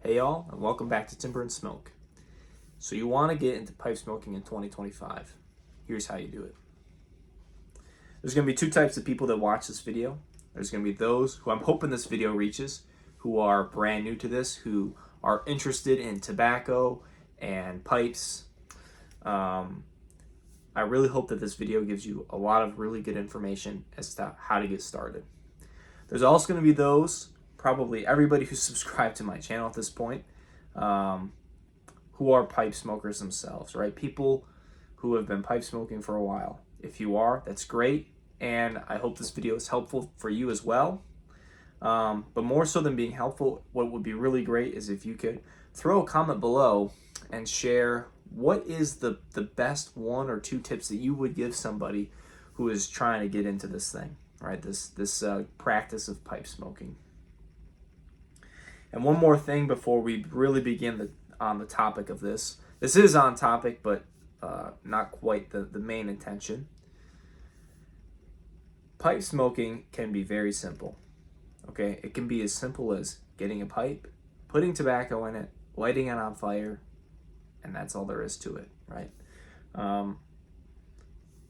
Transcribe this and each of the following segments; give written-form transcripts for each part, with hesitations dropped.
Hey y'all, and welcome back to Timber and Smoke. So you want to get into pipe smoking in 2025. Here's how you do it. There's going to be two types of people that watch this video. There's going to be those who I'm hoping this video reaches, who are brand new to this, who are interested in tobacco and pipes. I really hope that this video gives you a lot of really good information as to how to get started. There's also going to be those, probably everybody who's subscribed to my channel at this point, who are pipe smokers themselves, right? People who have been pipe smoking for a while. If you are, that's great, and I hope this video is helpful for you as well. But more so than being helpful, what would be really great is if you could throw a comment below and share what is the best one or two tips that you would give somebody who is trying to get into this thing, right? This practice of pipe smoking. And one more thing before we really begin on the topic of this. This is on topic, but not quite the main intention. Pipe smoking can be very simple. Okay, it can be as simple as getting a pipe, putting tobacco in it, lighting it on fire, and that's all there is to it, right?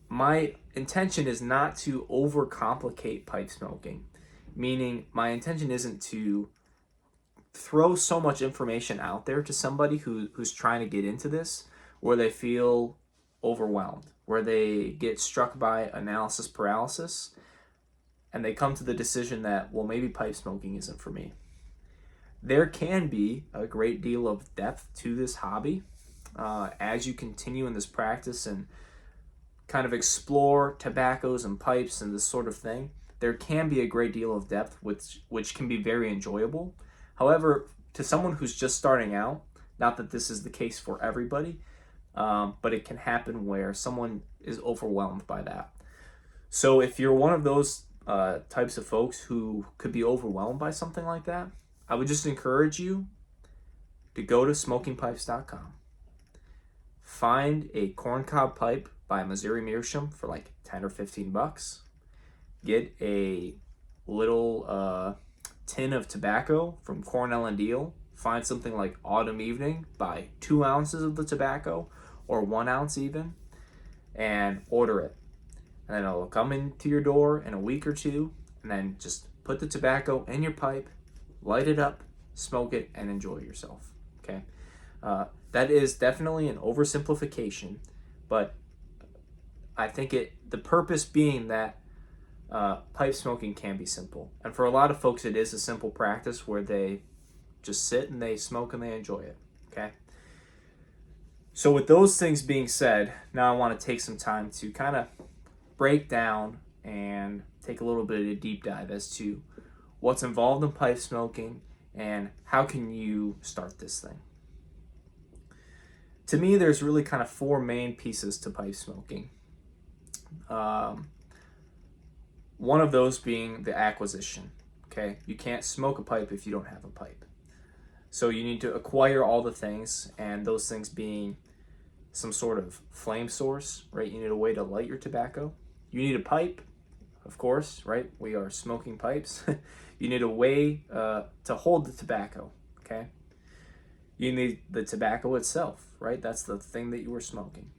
My intention is not to overcomplicate pipe smoking, meaning my intention isn't to throw so much information out there to somebody who's trying to get into this where they feel overwhelmed, where they get struck by analysis paralysis, and they come to the decision that, well, maybe pipe smoking isn't for me. There can be a great deal of depth to this hobby as you continue in this practice and kind of explore tobaccos and pipes and this sort of thing. There can be a great deal of depth which can be very enjoyable. However, to someone who's just starting out, not that this is the case for everybody, but it can happen where someone is overwhelmed by that. So if you're one of those types of folks who could be overwhelmed by something like that, I would just encourage you to go to smokingpipes.com. Find a corncob pipe by Missouri Meerschaum for like 10 or 15 bucks. Get a little tin of tobacco from Cornell and Diehl. Find something like Autumn Evening, buy 2 ounces of the tobacco or 1 ounce even, and order it. And then it'll come into your door in a week or two, and then just put the tobacco in your pipe, light it up, smoke it, and enjoy yourself. Okay, that is definitely an oversimplification, but I think the purpose being that pipe smoking can be simple, and for a lot of folks it is a simple practice where they just sit and they smoke and they enjoy it. Okay, so with those things being said, now I want to take some time to kind of break down and take a little bit of a deep dive as to what's involved in pipe smoking and how can you start this thing. To me, there's really kind of 4 main pieces to pipe smoking. One of those being the acquisition. Okay, you can't smoke a pipe if you don't have a pipe. So you need to acquire all the things, and those things being some sort of flame source, right? You need a way to light your tobacco. You need a pipe, of course, right? We are smoking pipes. You need a way to hold the tobacco, okay? You need the tobacco itself, right? That's the thing that you were smoking.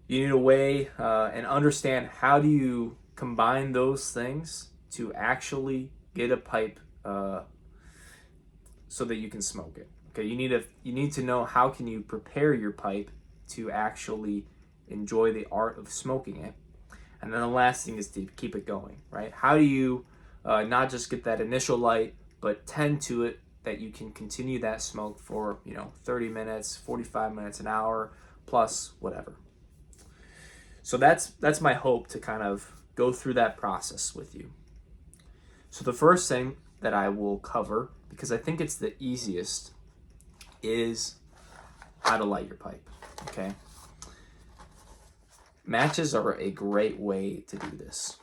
You need a way and understand how do you combine those things to actually get a pipe so that you can smoke it. Okay, you need to know how can you prepare your pipe to actually enjoy the art of smoking it. And then the last thing is to keep it going, right? How do you not just get that initial light, but tend to it that you can continue that smoke for 30 minutes, 45 minutes, an hour, plus whatever. So that's my hope, to kind of go through that process with you. So the first thing that I will cover, because I think it's the easiest, is how to light your pipe. Okay. Matches are a great way to do this.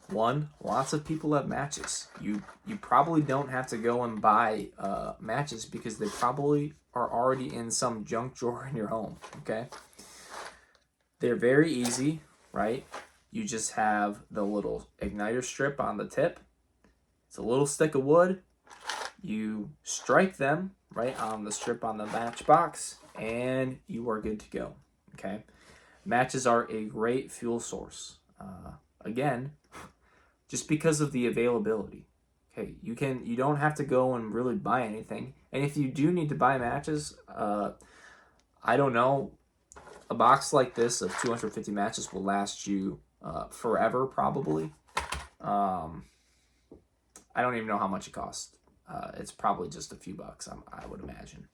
One, lots of people have matches. You probably don't have to go and buy matches because they probably are already in some junk drawer in your home. Okay. They're very easy, right? You just have the little igniter strip on the tip. It's a little stick of wood. you strike them right on the strip on the matchbox, and you are good to go. Okay, matches are a great fuel source. Again, just because of the availability. Okay, you don't have to go and really buy anything, and if you do need to buy matches, I don't know, a box like this of 250 matches will last you forever probably. I don't even know how much it costs. It's probably just a few bucks, I would imagine.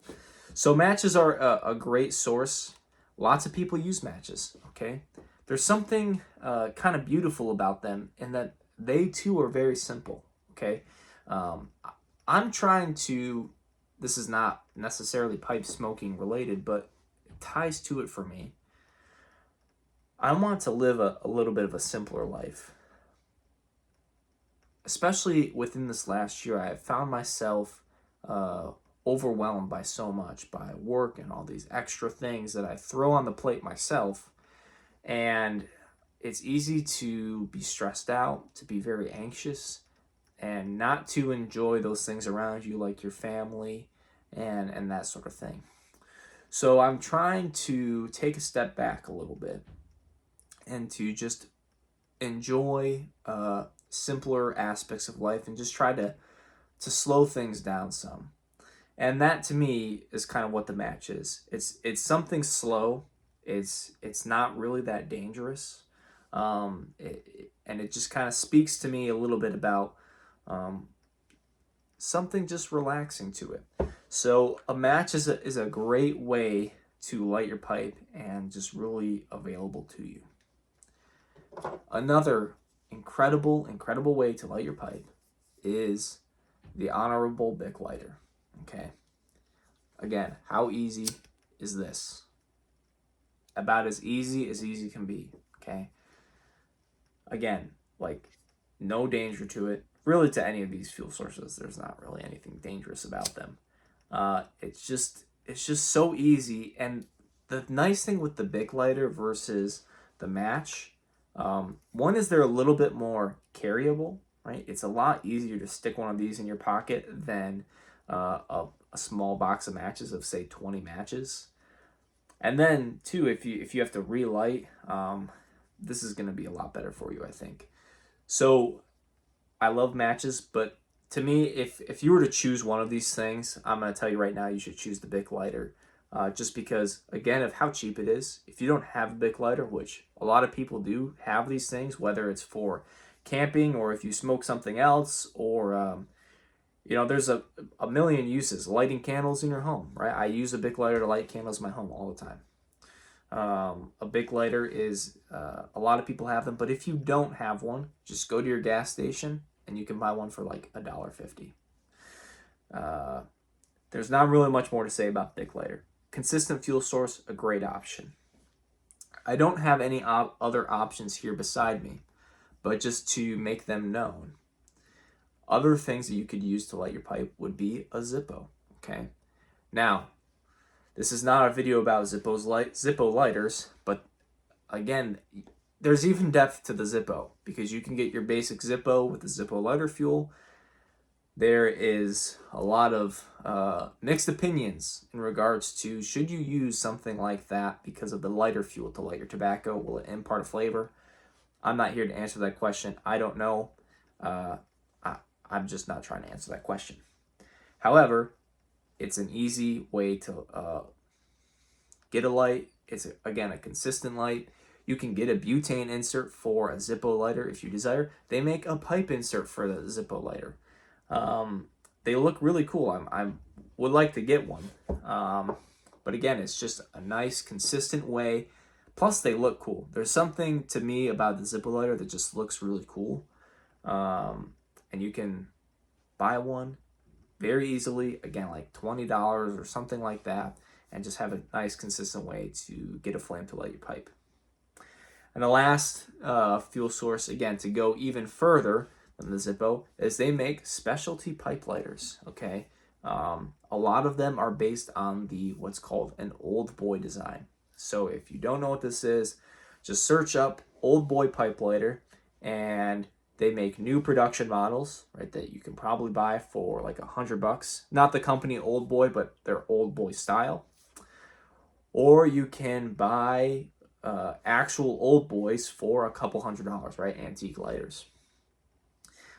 So matches are a great source. Lots of people use matches, okay? There's something kind of beautiful about them in that they too are very simple, okay? I'm trying to, this is not necessarily pipe smoking related, but it ties to it for me. I want to live a little bit of a simpler life. Especially within this last year, I have found myself overwhelmed by so much, by work and all these extra things that I throw on the plate myself. And it's easy to be stressed out, to be very anxious, and not to enjoy those things around you, like your family and that sort of thing. So I'm trying to take a step back a little bit and to just enjoy simpler aspects of life and just try to slow things down some. And that to me is kind of what the match is. It's something slow. It's not really that dangerous. And it just kind of speaks to me a little bit about something just relaxing to it. So a match is a great way to light your pipe and just really available to you. Another incredible way to light your pipe is the Honorable Bic lighter. Okay. Again, how easy is this? About as easy can be. Okay. Again, like, no danger to it. Really, to any of these fuel sources, there's not really anything dangerous about them. It's just so easy. And the nice thing with the Bic lighter versus the match, one is they're a little bit more carryable, right? It's a lot easier to stick one of these in your pocket than a small box of matches of, say, 20 matches. And then, too, if you have to relight, this is going to be a lot better for you, I think. So I love matches, but to me, if you were to choose one of these things, I'm going to tell you right now, you should choose the Bic lighter. Just because, again, of how cheap it is. If you don't have a Bic lighter, which a lot of people do have these things, whether it's for camping or if you smoke something else, or there's a million uses. Lighting candles in your home, right? I use a Bic lighter to light candles in my home all the time. A Bic lighter is, a lot of people have them, but if you don't have one, just go to your gas station and you can buy one for like $1.50. There's not really much more to say about Bic lighter. Consistent fuel source, a great option. I don't have any other options here beside me, but just to make them known. Other things that you could use to light your pipe would be a Zippo, okay? Now, this is not a video about Zippo lighters, but again, there's even depth to the Zippo, because you can get your basic Zippo with the Zippo lighter fuel. There is a lot of mixed opinions in regards to, should you use something like that because of the lighter fuel to light your tobacco? Will it impart a flavor? I'm not here to answer that question. I don't know. I'm just not trying to answer that question. However, it's an easy way to get a light. It's, again, a consistent light. You can get a butane insert for a Zippo lighter if you desire. They make a pipe insert for the Zippo lighter. They look really cool. I would like to get one. But again, it's just a nice, consistent way. Plus, they look cool. There's something to me about the Zippo lighter that just looks really cool. And you can buy one very easily. Again, like $20 or something like that. And just have a nice, consistent way to get a flame to light your pipe. And the last fuel source, again, to go even further than the Zippo, is they make specialty pipe lighters, okay? A lot of them are based on what's called an Old Boy design. So if you don't know what this is, just search up Old Boy pipe lighter, and They make new production models, right, that you can probably buy for like $100. Not the company Old Boy, but their Old Boy style. Or you can buy actual Old Boys for a couple $100, right? Antique lighters.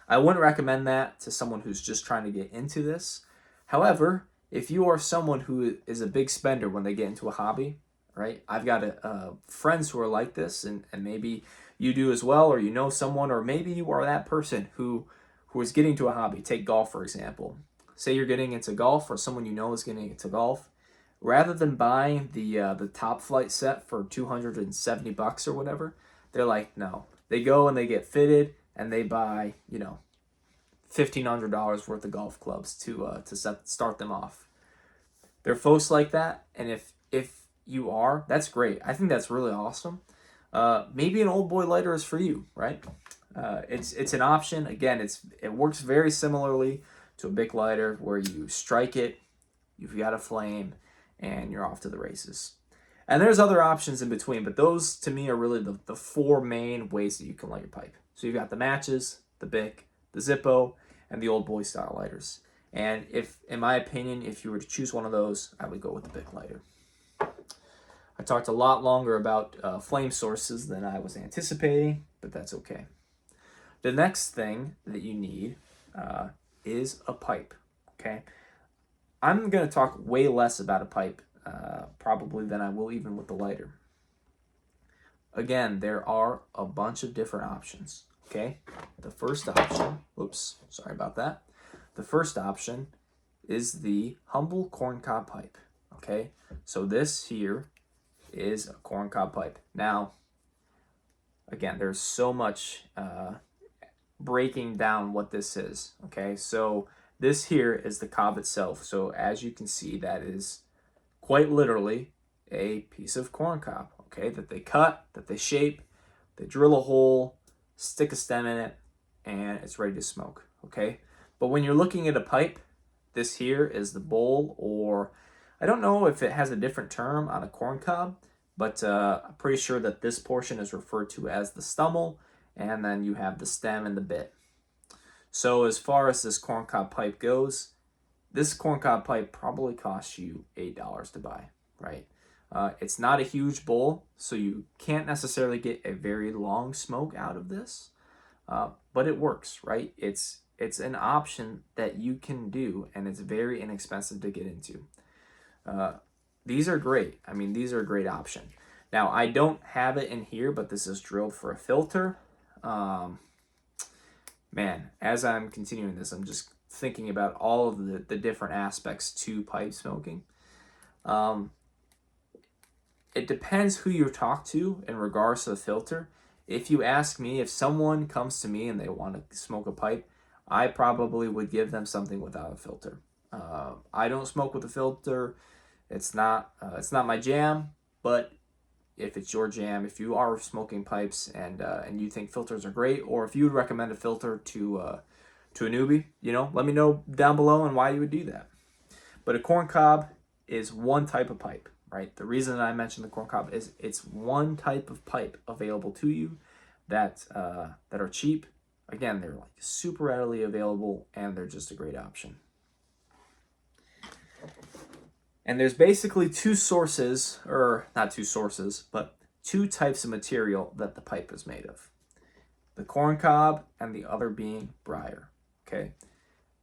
I wouldn't recommend that to someone who's just trying to get into this. However, if you are someone who is a big spender when they get into a hobby, right? I've got friends who are like this, and maybe you do as well, or you know someone, or maybe you are that person who is getting to a hobby. Take golf, for example. Say you're getting into golf, or someone you know is getting into golf. Rather than buying the top flight set for $270 or whatever, they're like, no. They go and they get fitted, and they buy, $1,500 worth of golf clubs to start them off. There are folks like that, and if you are, that's great. I think that's really awesome. Maybe an Old Boy lighter is for you, right? It's an option. Again, it works very similarly to a Bic lighter, where you strike it, you've got a flame, and you're off to the races. And there's other options in between, but those to me are really the four main ways that you can light your pipe. So you've got the matches, the Bic, the Zippo, and the Old Boy style lighters. And if, in my opinion, if you were to choose one of those, I would go with the Bic lighter. I talked a lot longer about flame sources than I was anticipating, but that's okay. The next thing that you need is a pipe, okay? I'm going to talk way less about a pipe probably than I will even with the lighter. Again, there are a bunch of different options, okay? The first option, oops, sorry about that. The first option is the humble corncob pipe, okay? So this here is a corncob pipe. Now, again, there's so much breaking down what this is, okay? So this here is the cob itself. So as you can see, that is quite literally a piece of corncob, okay, that they cut, that they shape, they drill a hole, stick a stem in it, and it's ready to smoke, okay? But when you're looking at a pipe, this here is the bowl, or I don't know if it has a different term on a corncob, but I'm pretty sure that this portion is referred to as the stummel, and then you have the stem and the bit. So as far as this corncob pipe goes, this corncob pipe probably costs you $8 to buy, right? It's not a huge bowl, so you can't necessarily get a very long smoke out of this, but it works, right? It's an option that you can do, and it's very inexpensive to get into. These are great. I mean, these are a great option. Now, I don't have it in here, but this is drilled for a filter. Man, as I'm continuing this, I'm just thinking about all of the different aspects to pipe smoking. It depends who you talk to in regards to the filter. If you ask me, if someone comes to me and they want to smoke a pipe, I probably would give them something without a filter. I don't smoke with a filter. It's not my jam, but if it's your jam, if you are smoking pipes and you think filters are great, or if you would recommend a filter to a newbie, let me know down below and why you would do that. But a corncob is one type of pipe, right? The reason that I mentioned the corncob is it's one type of pipe available to you that are cheap. Again, they're like super readily available, and they're just a great option. And there's basically two sources, or not two sources, but two types of material that the pipe is made of. The corncob and the other being briar, okay?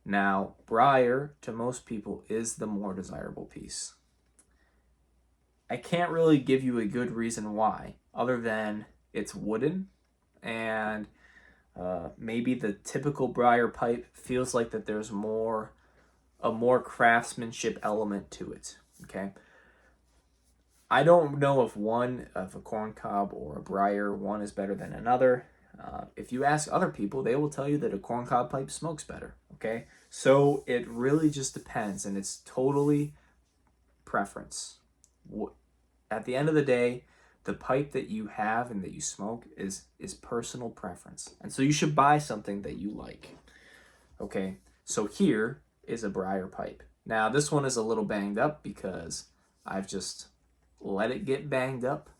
Now, briar, to most people, is the more desirable piece. I can't really give you a good reason why, other than it's wooden, and maybe the typical briar pipe feels like that there's a more craftsmanship element to it, okay? I don't know if a corncob or a briar, one is better than another. If you ask other people, they will tell you that a corncob pipe smokes better, okay? So it really just depends, and it's totally preference. At the end of the day, the pipe that you have and that you smoke is personal preference. And so you should buy something that you like, okay? So here is a briar pipe. Now, this one is a little banged up because I've just let it get banged up.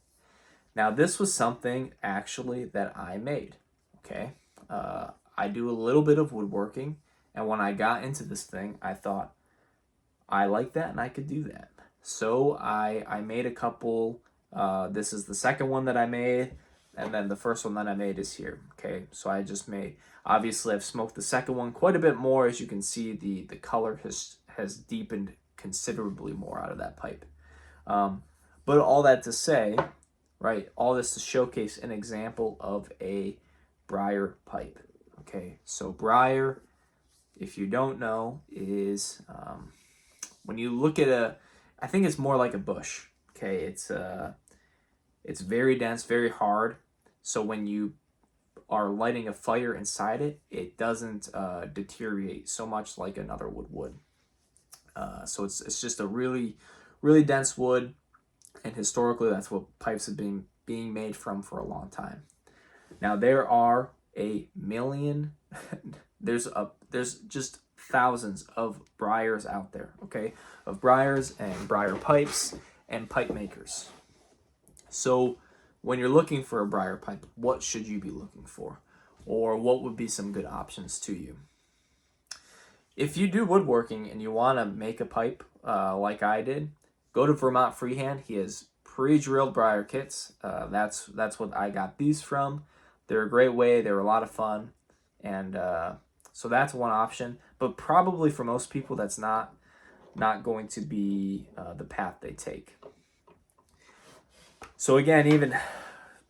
Now, this was something actually that I made, okay? I do a little bit of woodworking, and when I got into this thing, I thought I like that and I could do that. So I made a couple. This is the second one that I made, and then the first one that I made is here. Okay, so I just made. Obviously, I've smoked the second one quite a bit more. As you can see, the color has deepened considerably more out of that pipe. But all that to say, right, all this to showcase an example of a briar pipe. Okay, so briar, if you don't know, is when you look at I think it's more like a bush. Okay, it's very dense, very hard. So when you are lighting a fire inside it, it doesn't deteriorate so much like another wood would. So it's just a really, really dense wood, and historically that's what pipes have been being made from for a long time. Now there are a million, there's just thousands of briars out there, okay, of briars and briar pipes and pipe makers. So when you're looking for a briar pipe, what should you be looking for, or what would be some good options to you? If you do woodworking and you want to make a pipe like I did, go to Vermont Freehand. He has pre-drilled briar kits. That's what I got these from. They're a great way. They're a lot of fun, and so that's one option. But probably for most people, that's not going to be the path they take. So again, even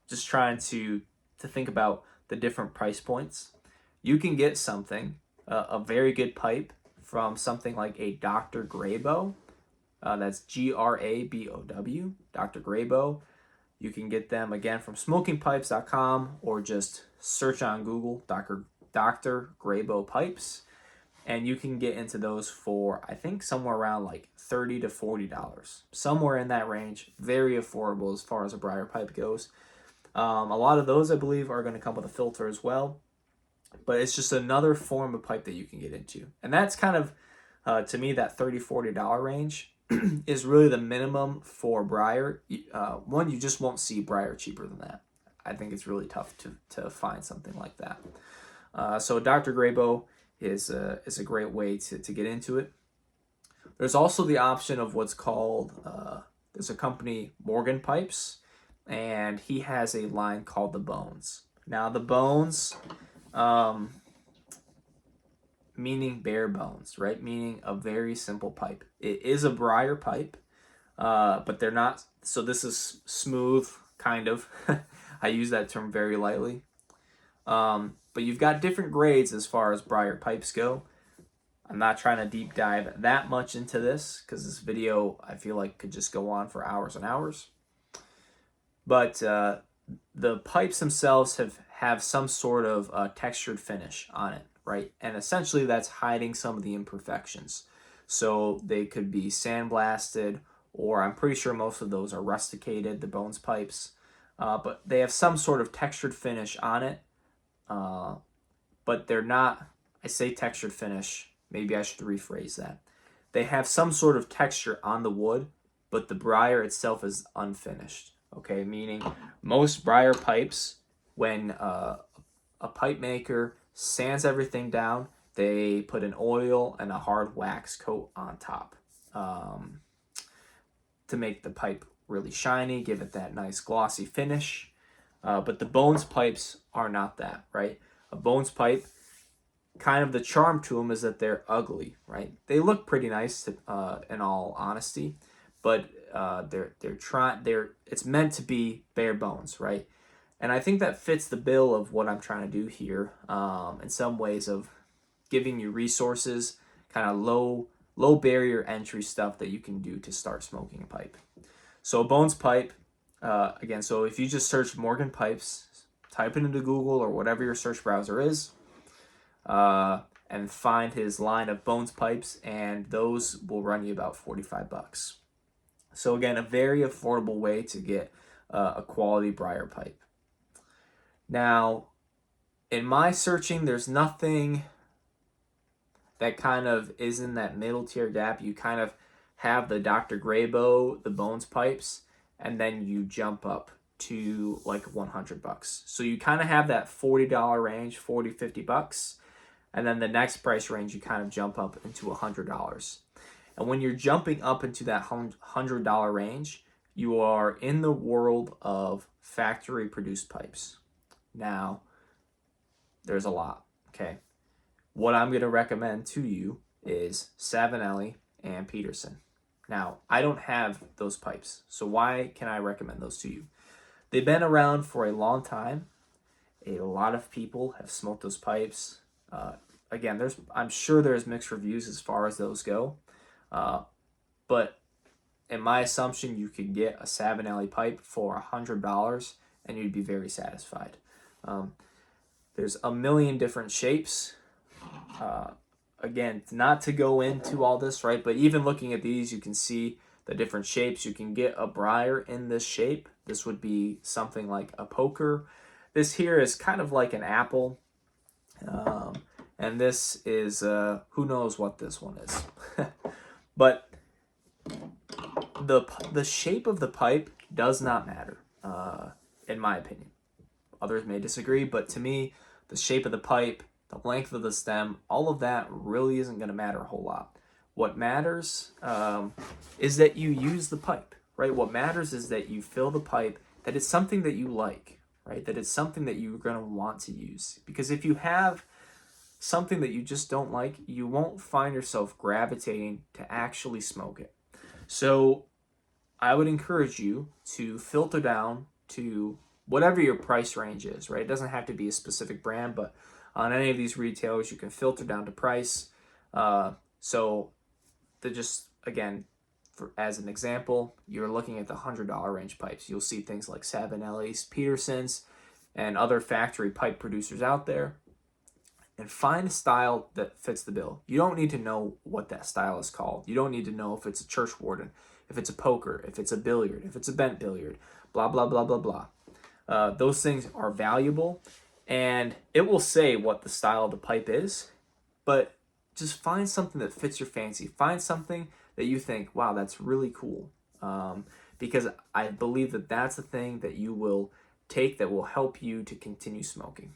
just trying to think about the different price points, you can get something, a very good pipe, from something like a Dr. Grabow. That's Grabow, Dr. Grabow. You can get them again from smokingpipes.com, or just search on Google Dr. Grabow pipes, and you can get into those for, I think, somewhere around like $30 to $40, somewhere in that range. Very affordable as far as a briar pipe goes. A lot of those, I believe, are going to come with a filter as well, but it's just another form of pipe that you can get into, and that's kind of to me, that $30 $40 range is really the minimum for briar. One, you just won't see briar cheaper than that. I think it's really tough to find something like that. So Dr. Grabow is a great way to get into it. There's also the option of what's called, there's a company, Morgan Pipes, and he has a line called the Bones. Now the Bones, meaning bare bones, right? Meaning a very simple pipe. It is a briar pipe, but they're not. So this is smooth, kind of. I use that term very lightly. But you've got different grades as far as briar pipes go. I'm not trying to deep dive that much into this, because this video, I feel like, could just go on for hours and hours. But the pipes themselves have some sort of textured finish on it, right? And essentially that's hiding some of the imperfections. So they could be sandblasted, or I'm pretty sure most of those are rusticated, the Bones pipes. But they have some sort of textured finish on it. But they're not, I say textured finish, maybe I should rephrase that. They have some sort of texture on the wood, but the briar itself is unfinished. Okay, meaning most briar pipes, when a pipe maker sands everything down, they put an oil and a hard wax coat on top to make the pipe really shiny, give it that nice glossy finish. But the Bones pipes are not that, right? A Bones pipe, kind of the charm to them is that they're ugly, right? They look pretty nice, in all honesty, but it's meant to be bare bones, right? And I think that fits the bill of what I'm trying to do here, in some ways, of giving you resources, kind of low barrier entry stuff that you can do to start smoking a pipe. So a Bones pipe, again, so if you just search Morgan Pipes, type it into Google or whatever your search browser is, and find his line of Bones pipes, and those will run you about $45. So again, a very affordable way to get a quality briar pipe. Now, in my searching, there's nothing that kind of is in that middle tier gap. You kind of have the Dr. Grabow, the Bones pipes, and then you jump up to like $100. So you kind of have that $40 range, 40, $50. And then the next price range, you kind of jump up into $100. And when you're jumping up into that $100 range, you are in the world of factory produced pipes. Now, there's a lot, okay? What I'm going to recommend to you is Savinelli and Peterson. Now, I don't have those pipes, so why can I recommend those to you? They've been around for a long time. A lot of people have smoked those pipes. Again, I'm sure there's mixed reviews as far as those go, but in my assumption, you could get a Savinelli pipe for $100 and you'd be very satisfied. There's a million different shapes. Again, not to go into all this, right? But even looking at these, you can see the different shapes. You can get a briar in this shape. This would be something like a poker. This here is kind of like an apple. And this is, who knows what this one is. But the shape of the pipe does not matter, in my opinion. Others may disagree, but to me, the shape of the pipe, the length of the stem, all of that really isn't going to matter a whole lot. What matters is that you use the pipe, right? What matters is that you fill the pipe, that it's something that you like, right? That it's something that you're going to want to use. Because if you have something that you just don't like, you won't find yourself gravitating to actually smoke it. So I would encourage you to filter down to whatever your price range is, right? It doesn't have to be a specific brand, but on any of these retailers, you can filter down to price. So to just, again, as an example, you're looking at the $100 range pipes. You'll see things like Savinelli's, Peterson's, and other factory pipe producers out there. And find a style that fits the bill. You don't need to know what that style is called. You don't need to know if it's a church warden, if it's a poker, if it's a billiard, if it's a bent billiard, blah, blah, blah, blah, blah. Those things are valuable, and it will say what the style of the pipe is, but just find something that fits your fancy. Find something that you think, wow, that's really cool. Because I believe that that's the thing that you will take that will help you to continue smoking.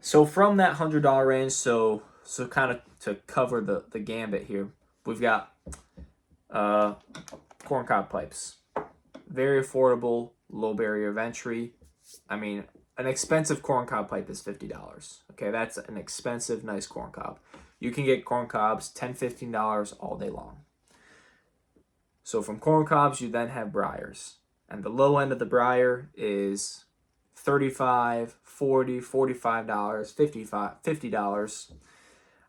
So from that $100 range, so kind of to cover the gambit here, we've got corncob pipes. Very affordable, low barrier of entry. I mean, an expensive corncob pipe is $50. Okay, that's an expensive, nice corncob. You can get corncobs $10, $15 all day long. So from corncobs, you then have briars. And the low end of the briar is $35, $40, $45, $50.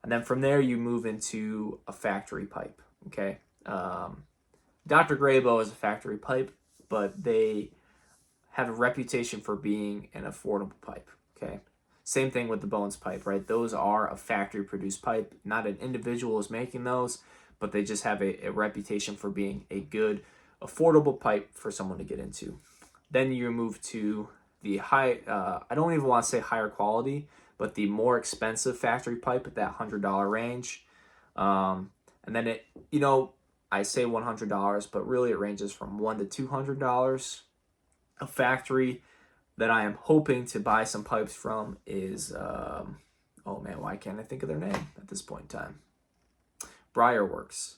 And then from there, you move into a factory pipe, okay? Dr. Graybo is a factory pipe, but they have a reputation for being an affordable pipe, okay? Same thing with the Bones pipe, right? Those are a factory-produced pipe. Not an individual is making those, but they just have a reputation for being a good, affordable pipe for someone to get into. Then you move to the high, I don't even want to say higher quality, but the more expensive factory pipe at that $100 range. And then it, I say $100, but really it ranges from $100 to $200. A factory that I am hoping to buy some pipes from is, oh man, why can't I think of their name at this point in time? Briarworks.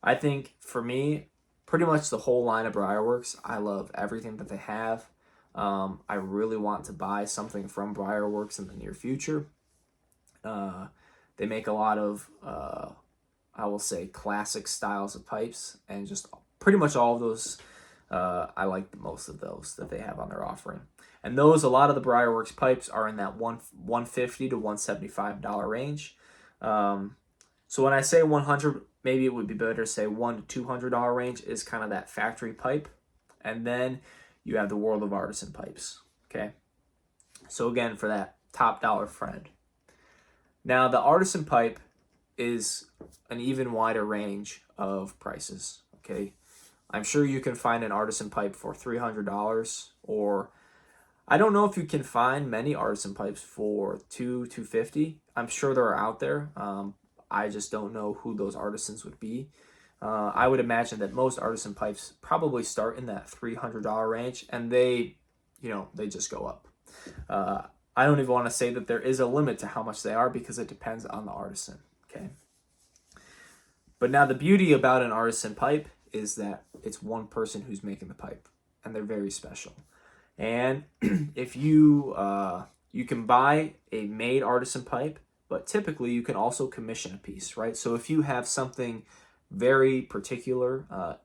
I think for me, pretty much the whole line of Briarworks, I love everything that they have. I really want to buy something from Briarworks in the near future. They make a lot of, I will say, classic styles of pipes, and just pretty much all of those, I like most of those that they have on their offering. And those, a lot of the Briarworks pipes are in that $150 to $175 range. So when I say 100, maybe it would be better to say $100 to $200 range is kind of that factory pipe. And then you have the world of artisan pipes, okay? So again, for that top dollar friend. Now, the artisan pipe is an even wider range of prices, okay? I'm sure you can find an artisan pipe for $300, or I don't know if you can find many artisan pipes for $250. I'm sure they're out there. I just don't know who those artisans would be. I would imagine that most artisan pipes probably start in that $300 range, and they just go up. I don't even want to say that there is a limit to how much they are because it depends on the artisan. Okay. But now the beauty about an artisan pipe is that it's one person who's making the pipe, and they're very special. And if you can buy a made artisan pipe, but typically you can also commission a piece, right? So if you have something very particular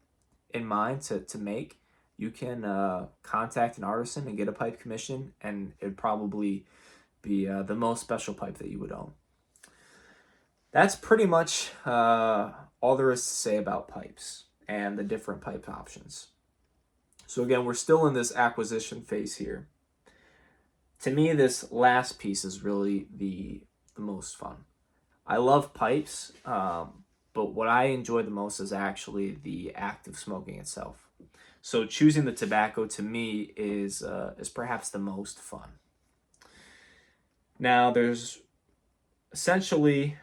in mind to make, you can contact an artisan and get a pipe commission, and it'd probably be the most special pipe that you would own. That's pretty much all there is to say about pipes and the different pipe options. So again, we're still in this acquisition phase here. To me, this last piece is really the most fun. I love pipes, but what I enjoy the most is actually the act of smoking itself. So choosing the tobacco to me is perhaps the most fun. Now, there's essentially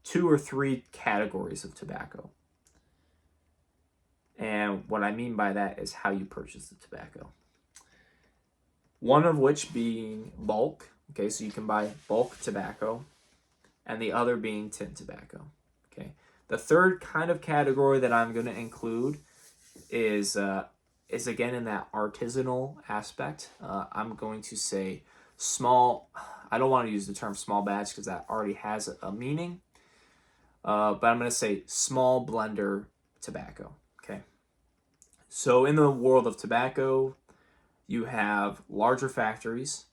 2 or 3 categories of tobacco. And what I mean by that is how you purchase the tobacco. One of which being bulk. Okay, so you can buy bulk tobacco, and the other being tin tobacco. Okay, the third kind of category that I'm going to include is again in that artisanal aspect. I'm going to say small. I don't want to use the term small batch because that already has a meaning. But I'm going to say small blender tobacco. Okay, so in the world of tobacco, you have larger factories.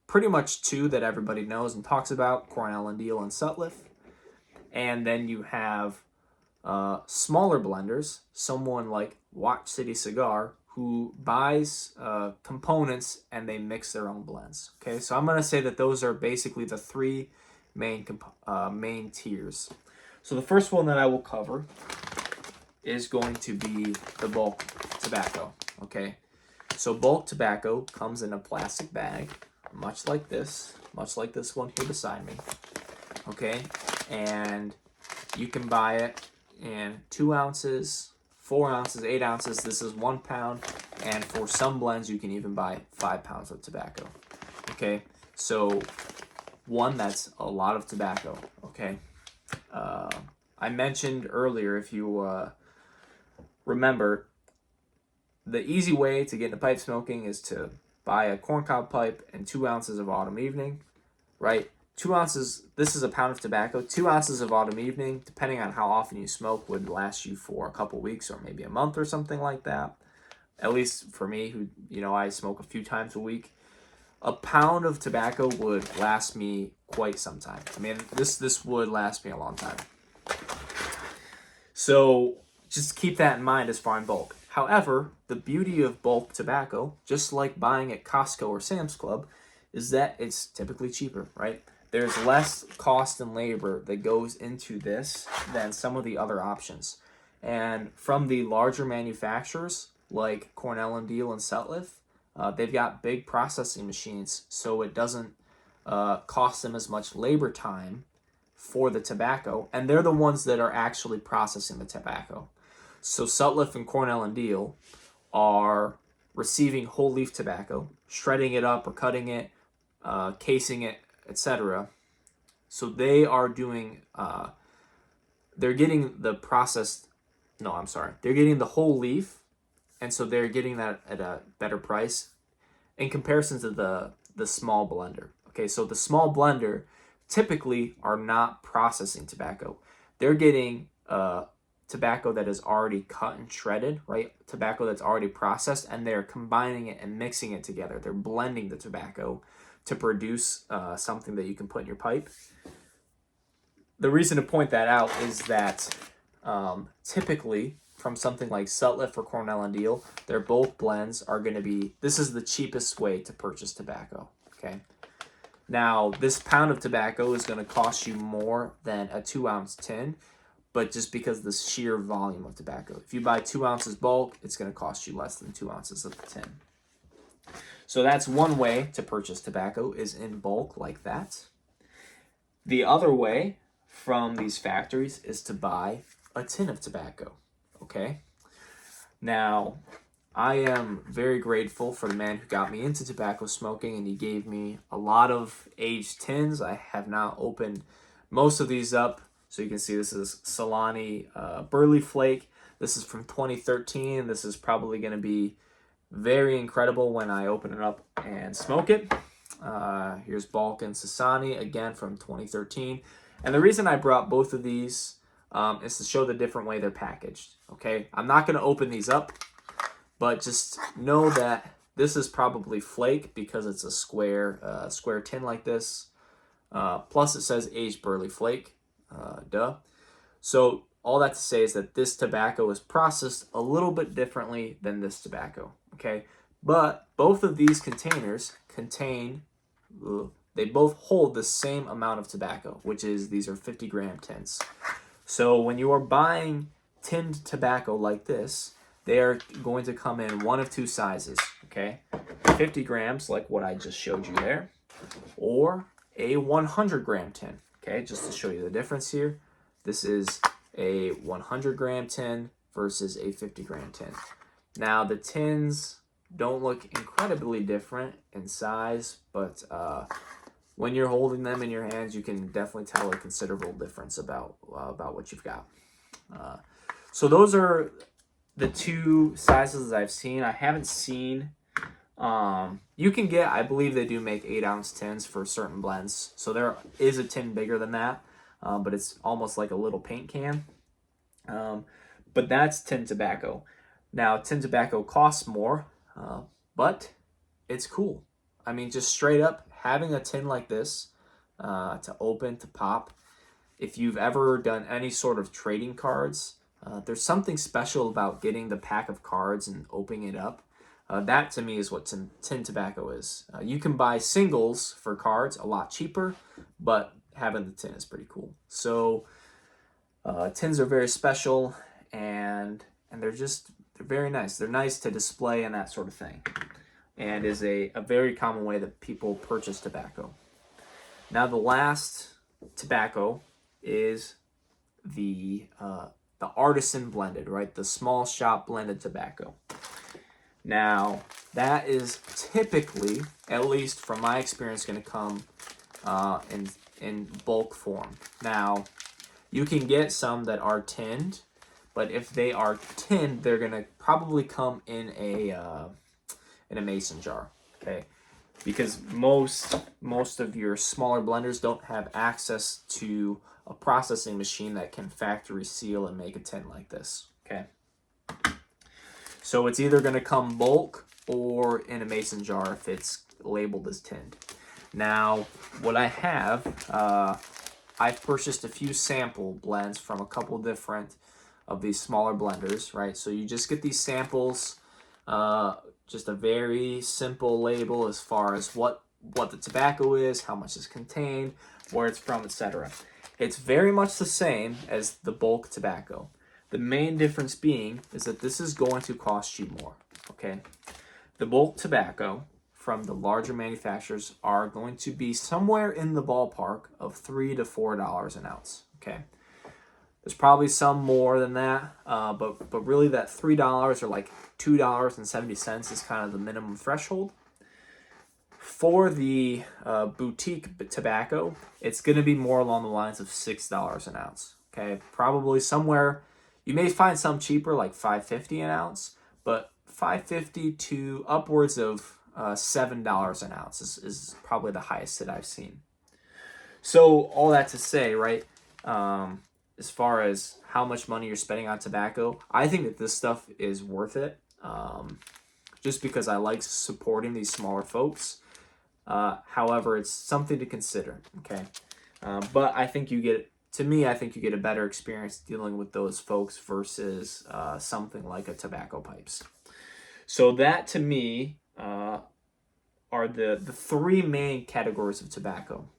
Pretty much 2 that everybody knows and talks about, Cornell and Diehl and Sutliff. And then you have smaller blenders, someone like Watch City Cigar, who buys components and they mix their own blends. Okay, so I'm going to say that those are basically the 3 main tiers. So the first one that I will cover is going to be the bulk tobacco. Okay, so bulk tobacco comes in a plastic bag, much like this one here beside me. Okay, and you can buy it in 2 ounces, 4 ounces, 8 ounces. This is 1 pound, and for some blends you can even buy 5 pounds of tobacco. Okay, so that's a lot of tobacco. Okay, I mentioned earlier, if you remember, the easy way to get into pipe smoking is to buy a corncob pipe and 2 ounces of autumn evening, right? 2 ounces, this is a pound of tobacco. 2 ounces of autumn evening, depending on how often you smoke, would last you for a couple weeks or maybe a month or something like that. At least for me, who, I smoke a few times a week. A pound of tobacco would last me quite some time. I mean, this would last me a long time. So just keep that in mind as far in bulk. However, the beauty of bulk tobacco, just like buying at Costco or Sam's Club, is that it's typically cheaper, right? There's less cost and labor that goes into this than some of the other options. And from the larger manufacturers, like Cornell and Diehl and Sutliff, they've got big processing machines, so it doesn't cost them as much labor time for the tobacco, and they're the ones that are actually processing the tobacco. So Sutliff and Cornell and Diehl are receiving whole leaf tobacco, shredding it up or cutting it, casing it, etc. So they are doing, they're getting the processed, no, I'm sorry, they're getting the whole leaf, and so they're getting that at a better price in comparison to the small blender. Okay, so the small blender typically are not processing tobacco. They're getting tobacco that is already cut and shredded, right? Tobacco that's already processed, and they're combining it and mixing it together. They're blending the tobacco to produce something that you can put in your pipe. The reason to point that out is that typically from something like Sutliff or Cornell and Diehl, their bulk blends are going to be, this is the cheapest way to purchase tobacco, okay? Now, this pound of tobacco is going to cost you more than a 2 ounce tin, but just because of the sheer volume of tobacco. If you buy 2 ounces bulk, it's going to cost you less than 2 ounces of the tin. So that's one way to purchase tobacco, is in bulk like that. The other way from these factories is to buy a tin of tobacco. Okay. Now, I am very grateful for the man who got me into tobacco smoking, and he gave me a lot of aged tins. I have now opened most of these up. So you can see this is Solani Burley Flake. This is from 2013. This is probably going to be very incredible when I open it up and smoke it. Here's Balkan Sasani, again from 2013. And the reason I brought both of these is to show the different way they're packaged. Okay, I'm not going to open these up, but just know that this is probably flake because it's a square tin like this. Plus it says aged Burley Flake. Duh. So all that to say is that this tobacco is processed a little bit differently than this tobacco. Okay, but both of these containers contain, they both hold the same amount of tobacco, which is these are 50-gram tins. So when you are buying tinned tobacco like this, they are going to come in one of two sizes, okay? 50 grams, like what I just showed you there, or a 100-gram tin, okay? Just to show you the difference here, this is a 100-gram tin versus a 50-gram tin. Now, the tins don't look incredibly different in size, but when you're holding them in your hands, you can definitely tell a considerable difference about what you've got. So those are the two sizes I've seen. I haven't seen, you can get, I believe they do make 8-ounce tins for certain blends. So there is a tin bigger than that, but it's almost like a little paint can. But that's tin tobacco. Now, tin tobacco costs more, but it's cool. I mean, just straight up, having a tin like this to open, to pop, if you've ever done any sort of trading cards, there's something special about getting the pack of cards and opening it up. That to me is what tin tobacco is. You can buy singles for cards a lot cheaper, but having the tin is pretty cool. So tins are very special, and they're very nice. They're nice to display and that sort of thing, and is a very common way that people purchase tobacco. Now, the last tobacco is the artisan blended, right? The small shop blended tobacco. Now, that is typically, at least from my experience, going to come in bulk form. Now, you can get some that are tinned, but if they are tinned, they're going to probably come in a mason jar, okay? Because most of your smaller blenders don't have access to a processing machine that can factory seal and make a tin like this, okay? So it's either going to come bulk or in a mason jar if it's labeled as tinned. Now, what I have, I've purchased a few sample blends from a couple different of these smaller blenders, right? So you just get these samples, just a very simple label as far as what the tobacco is, how much is contained, where it's from, etc. It's very much the same as the bulk tobacco. The main difference being is that this is going to cost you more, okay? The bulk tobacco from the larger manufacturers are going to be somewhere in the ballpark of $3 to $4 an ounce, okay? There's probably some more than that, but really that $3 or like $2.70 is kind of the minimum threshold. For the boutique tobacco, it's going to be more along the lines of $6 an ounce, okay? Probably somewhere, you may find some cheaper like $5.50 an ounce, but $5.50 to upwards of $7 an ounce is probably the highest that I've seen. So all that to say, right, as far as how much money you're spending on tobacco, I think that this stuff is worth it, just because I like supporting these smaller folks. However, it's something to consider, okay? But I think I think you get a better experience dealing with those folks versus something like a tobacco pipes. So that, to me, are the three main categories of tobacco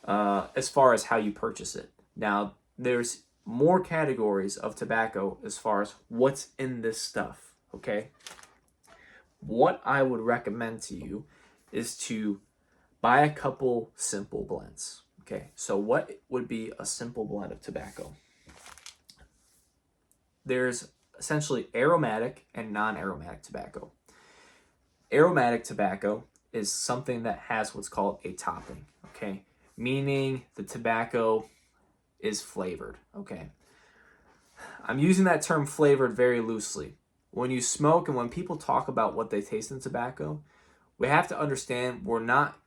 as far as how you purchase it. Now, there's more categories of tobacco as far as what's in this stuff, okay? What I would recommend to you is to buy a couple simple blends, okay? So what would be a simple blend of tobacco? there's essentially aromatic and non-aromatic tobacco. Aromatic tobacco is something that has what's called a topping, okay? Meaning the tobacco is flavored, okay? I'm using that term flavored very loosely. When you smoke and when people talk about what they taste in tobacco, we have to understand we're not,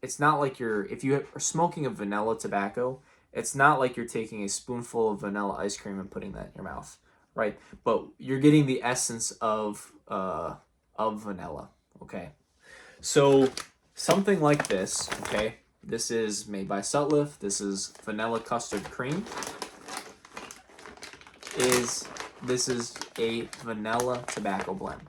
it's not like if you are smoking a vanilla tobacco, it's not like you're taking a spoonful of vanilla ice cream and putting that in your mouth, right? But you're getting the essence of vanilla, okay? So something like this, okay? This is made by Sutliff. This is vanilla custard cream. This is a vanilla tobacco blend.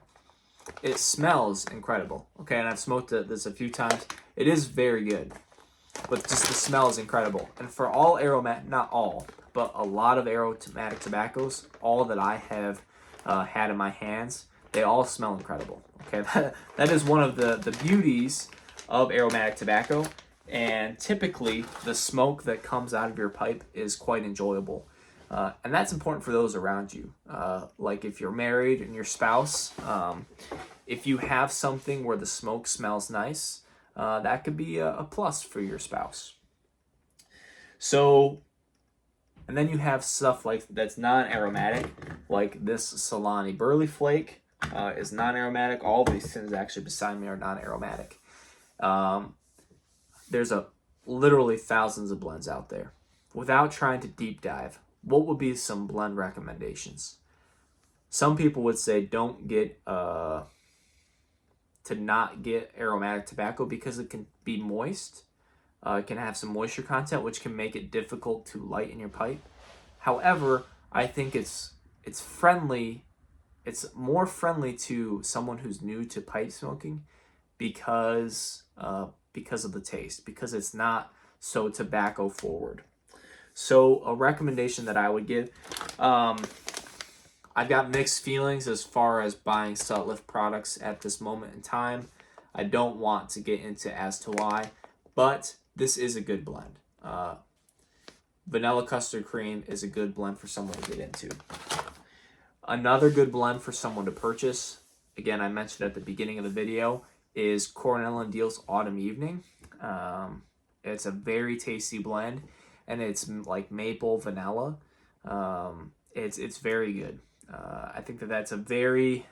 It smells incredible, okay? And I've smoked this a few times. It is very good, but just the smell is incredible. And for all aromatic, not all, but a lot of aromatic tobaccos, all that I have had in my hands, they all smell incredible, okay? That is one of the beauties of aromatic tobacco, and typically the smoke that comes out of your pipe is quite enjoyable. And that's important for those around you. Like if you're married and your spouse, if you have something where the smoke smells nice, that could be a plus for your spouse. So, and then you have stuff like that's non-aromatic, like this Solani Burley Flake is non-aromatic. All of these things actually beside me are non-aromatic. There's literally thousands of blends out there. Without trying to deep dive, what would be some blend recommendations? Some people would say don't get to not get aromatic tobacco because it can be moist. It can have some moisture content, which can make it difficult to light in your pipe. However, I think it's friendly. It's more friendly to someone who's new to pipe smoking because of the taste, because it's not so tobacco forward. So a recommendation that I would give, I've got mixed feelings as far as buying Sutliff products at this moment in time. I don't want to get into as to why, but this is a good blend. Vanilla custard cream is a good blend for someone to get into. Another good blend for someone to purchase, again, I mentioned at the beginning of the video, is Cornell & Deal's Autumn Evening. It's a very tasty blend, and it's like maple vanilla. It's very good. I think that's a very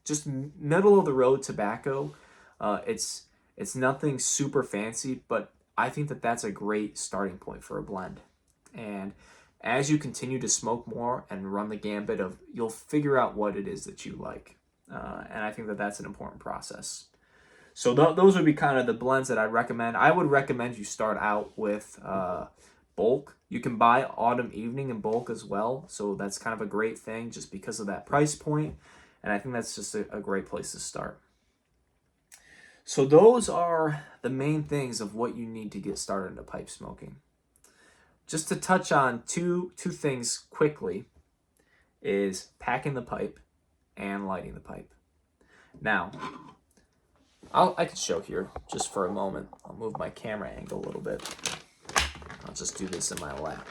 just middle of the road tobacco. It's nothing super fancy, but I think that's a great starting point for a blend. And as you continue to smoke more and run the gambit of, you'll figure out what it is that you like. And I think that's an important process. So those would be kind of the blends that I recommend. I would recommend you start out with bulk. You can buy Autumn Evening in bulk as well. So that's kind of a great thing just because of that price point. And I think that's just a great place to start. So those are the main things of what you need to get started into pipe smoking. Just to touch on two things quickly is packing the pipe and lighting the pipe. Now, I can show here just for a moment. I'll move my camera angle a little bit. I'll just do this in my lap.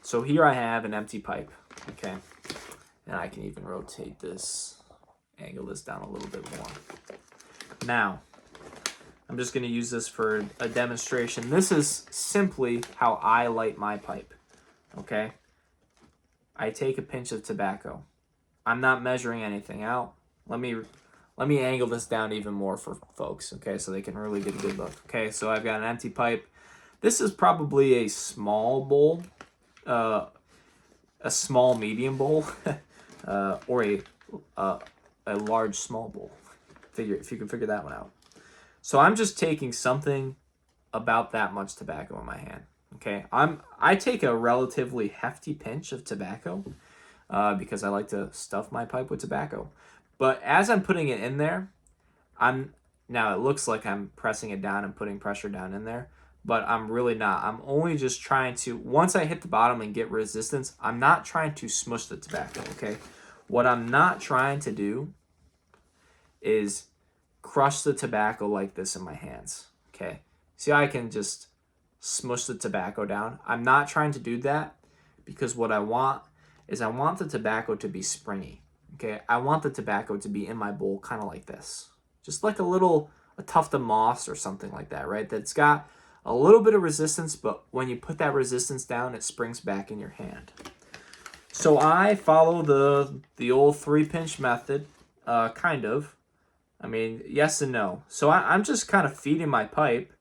So here I have an empty pipe, okay? And I can even rotate this, angle this down a little bit more. Now, I'm just going to use this for a demonstration. This is simply how I light my pipe, okay? I take a pinch of tobacco. I'm not measuring anything out. Let me angle this down even more for folks, okay, so they can really get a good look. Okay, so I've got an empty pipe. This is probably a small bowl, a small medium bowl, or a large small bowl. If you can figure that one out. So I'm just taking something about that much tobacco in my hand. Okay, I take a relatively hefty pinch of tobacco because I like to stuff my pipe with tobacco. But as I'm putting it in there, now it looks like I'm pressing it down and putting pressure down in there, but I'm really not. I'm only just trying to, once I hit the bottom and get resistance, I'm not trying to smush the tobacco, okay? What I'm not trying to do is crush the tobacco like this in my hands, okay? See how I can just smush the tobacco down? I'm not trying to do that because what I want is I want the tobacco to be springy. Okay, I want the tobacco to be in my bowl kind of like this. Just like a tuft of moss or something like that, right? That's got a little bit of resistance, but when you put that resistance down, it springs back in your hand. So I follow the old 3-pinch method, kind of. I mean, yes and no. So I'm just kind of feeding my pipe.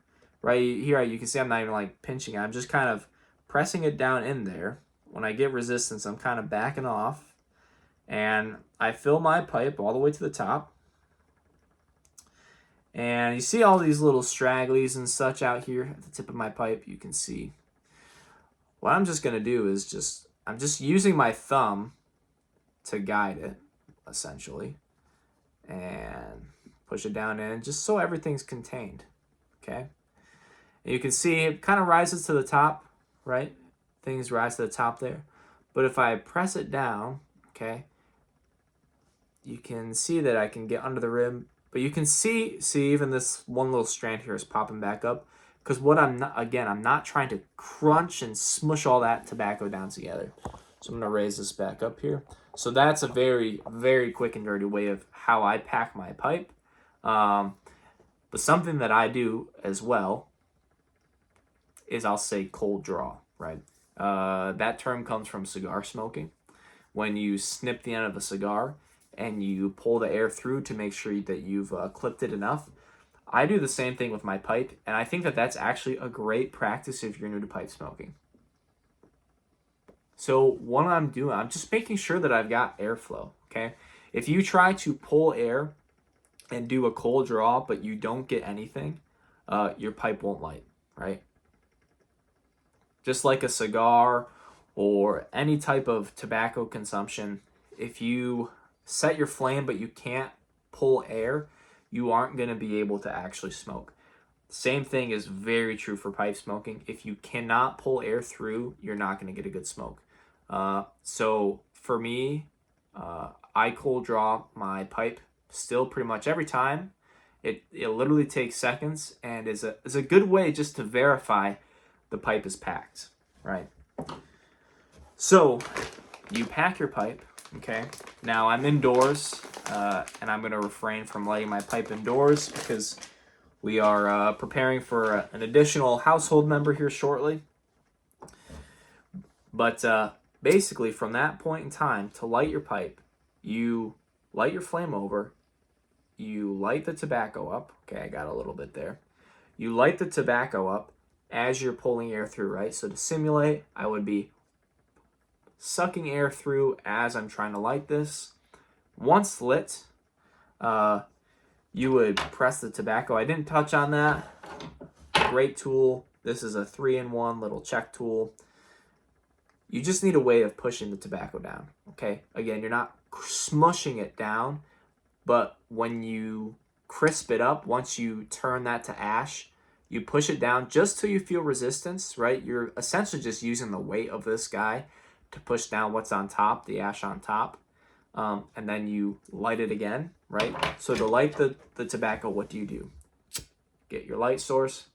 Right here, you can see I'm not even like pinching it. I'm just kind of pressing it down in there. When I get resistance, I'm kind of backing off. And I fill my pipe all the way to the top. And you see all these little stragglies and such out here at the tip of my pipe. You can see. What I'm just going to do is I'm just using my thumb to guide it, essentially. And push it down in just so everything's contained. Okay? And you can see it kind of rises to the top, right? Things rise to the top there. But if I press it down, okay, you can see that I can get under the rim. But you can see even this one little strand here is popping back up. Because what I'm not trying to crunch and smush all that tobacco down together. So I'm going to raise this back up here. So that's a very, very quick and dirty way of how I pack my pipe. But something that I do as well is I'll say cold draw, right? That term comes from cigar smoking. When you snip the end of a cigar and you pull the air through to make sure that you've clipped it enough. I do the same thing with my pipe, and I think that that's actually a great practice if you're new to pipe smoking. So what I'm doing, I'm just making sure that I've got airflow, okay? If you try to pull air and do a cold draw, but you don't get anything, your pipe won't light, right? Just like a cigar or any type of tobacco consumption, if you set your flame but you can't pull air, you aren't going to be able to actually smoke. Same thing is very true for pipe smoking. If you cannot pull air through, you're not going to get a good smoke. So for me, I cold draw my pipe still pretty much every time. It literally takes seconds and is a good way just to verify the pipe is packed, right? So you pack your pipe, okay? Now I'm indoors, and I'm going to refrain from lighting my pipe indoors because we are preparing for an additional household member here shortly. But basically, from that point in time, to light your pipe, you light your flame over, you light the tobacco up. Okay, I got a little bit there. You light the tobacco up as you're pulling air through, right? So to simulate, I would be sucking air through as I'm trying to light this. Once lit, you would press the tobacco. I didn't touch on that. Great tool. This is a 3-in-1 little check tool. You just need a way of pushing the tobacco down, okay? Again, you're not smushing it down, but when you crisp it up, once you turn that to ash, you push it down just till you feel resistance, right? You're essentially just using the weight of this guy to push down what's on top, the ash on top. And then you light it again, right? So to light the tobacco, what do? Get your light source.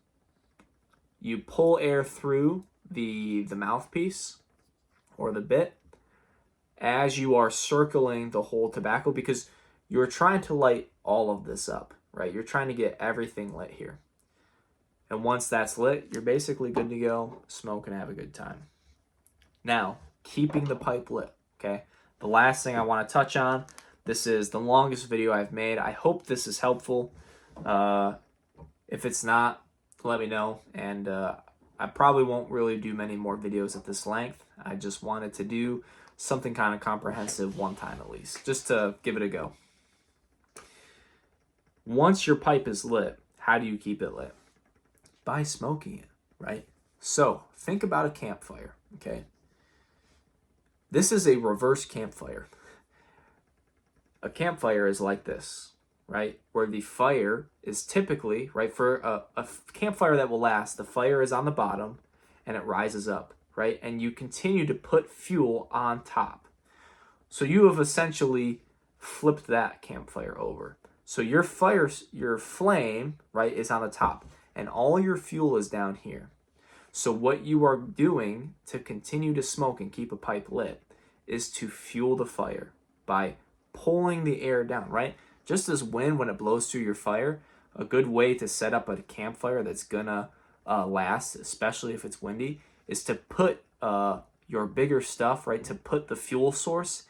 You pull air through the mouthpiece or the bit as you are circling the whole tobacco because you're trying to light all of this up, right? You're trying to get everything lit here. And once that's lit, you're basically good to go, smoke and have a good time. Now, keeping the pipe lit, okay? The last thing I want to touch on, this is the longest video I've made. I hope this is helpful. If it's not, let me know. And I probably won't really do many more videos at this length. I just wanted to do something kind of comprehensive one time at least, just to give it a go. Once your pipe is lit, how do you keep it lit? By smoking it, right? So think about a campfire, okay? This is a reverse campfire. A campfire is like this, right? Where the fire is typically, right, for a campfire that will last, the fire is on the bottom and it rises up, right? And you continue to put fuel on top. So you have essentially flipped that campfire over. So your flame, right, is on the top and all your fuel is down here. So what you are doing to continue to smoke and keep a pipe lit is to fuel the fire by pulling the air down, right? Just as wind, when it blows through your fire, a good way to set up a campfire that's gonna last, especially if it's windy, is to put your bigger stuff, right? To put the fuel source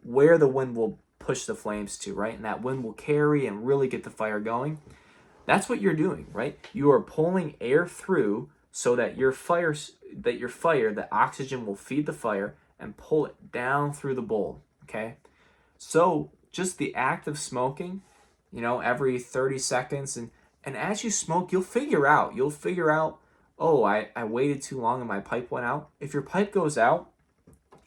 where the wind will push the flames to, right? And that wind will carry and really get the fire going. That's what you're doing, right? You are pulling air through so that your fire, the oxygen will feed the fire and pull it down through the bowl, okay? So just the act of smoking, every 30 seconds, and as you smoke, you'll figure out, oh, I waited too long and my pipe went out. If your pipe goes out,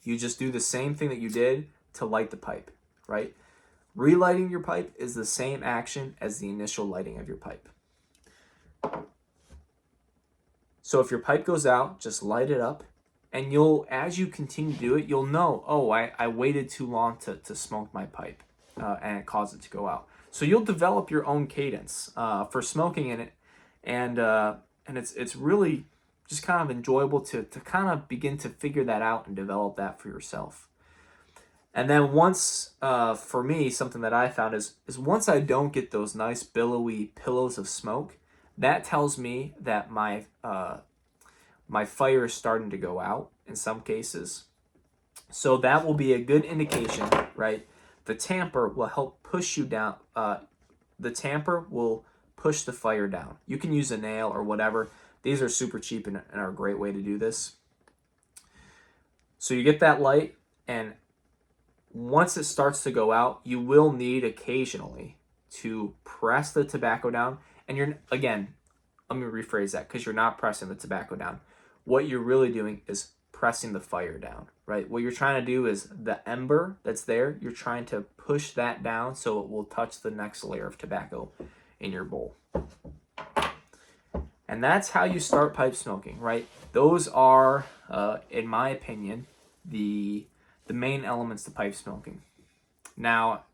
you just do the same thing that you did to light the pipe, right? Relighting your pipe is the same action as the initial lighting of your pipe. So if your pipe goes out, just light it up, and as you continue to do it, you'll know, oh, I waited too long to smoke my pipe, and it caused it to go out. So you'll develop your own cadence for smoking in it, and it's really just kind of enjoyable to kind of begin to figure that out and develop that for yourself. And then once, for me, something that I found is once I don't get those nice billowy pillows of smoke, that tells me that my fire is starting to go out in some cases. So that will be a good indication, right? The tamper will help push you down. The tamper will push the fire down. You can use a nail or whatever. These are super cheap and are a great way to do this. So you get that light, and once it starts to go out, you will need occasionally to press the tobacco down. And again, let me rephrase that, because you're not pressing the tobacco down. What you're really doing is pressing the fire down, right? What you're trying to do is the ember that's there, you're trying to push that down so it will touch the next layer of tobacco in your bowl. And that's how you start pipe smoking, right? Those are, in my opinion, the main elements to pipe smoking. Now,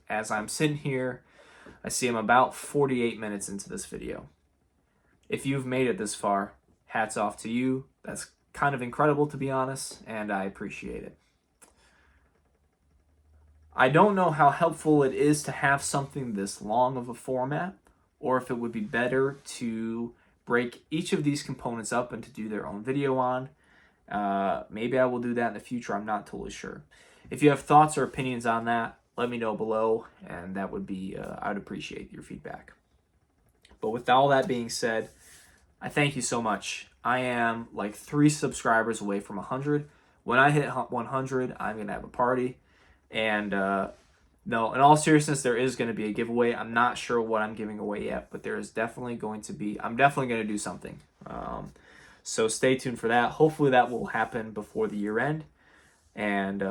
as I'm sitting here, I see I'm about 48 minutes into this video. If you've made it this far, hats off to you. That's kind of incredible, to be honest, and I appreciate it. I don't know how helpful it is to have something this long of a format, or if it would be better to break each of these components up and to do their own video on. Maybe I will do that in the future. I'm not totally sure. If you have thoughts or opinions on that, let me know below, and that would be, I'd appreciate your feedback. But with all that being said, I thank you so much. I am like 3 subscribers away from 100. When I hit 100, I'm going to have a party. And no, in all seriousness, there is going to be a giveaway. I'm not sure what I'm giving away yet, but there is definitely going to be, I'm definitely going to do something. So stay tuned for that. Hopefully that will happen before the year end. And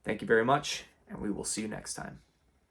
thank you very much, and we will see you next time.